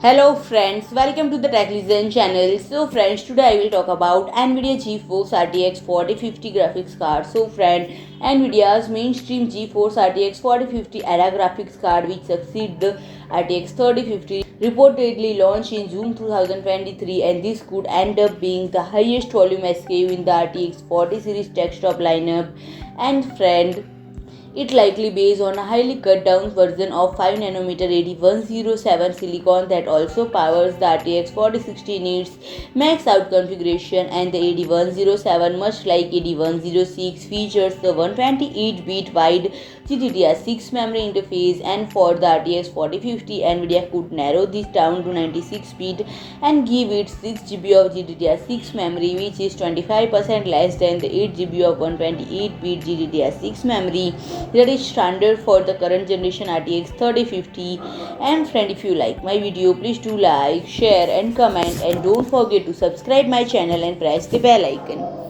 Hello friends, welcome to the Tech Listen channel. So friends, today I will talk about NVIDIA GeForce RTX 4050 graphics card. So friend, NVIDIA's mainstream GeForce RTX 4050 era graphics card, which succeeds the RTX 3050, reportedly launched in June 2023, and this could end up being the highest volume SKU in the RTX 40 series desktop lineup. And friend, it likely based on a highly cut down version of 5nm AD107 silicon that also powers the RTX 4060 needs max out configuration, and the AD107, much like AD106, features the 128-bit wide GDDR6 memory interface, and for the RTX 4050 NVIDIA could narrow this down to 96-bit and give it 6GB of GDDR6 memory, which is 25% less than the 8GB of 128-bit GDDR6 memory that is standard for the current generation RTX 3050. And friend, if you like my video, please do like, share and comment, and don't forget to subscribe my channel and press the bell icon.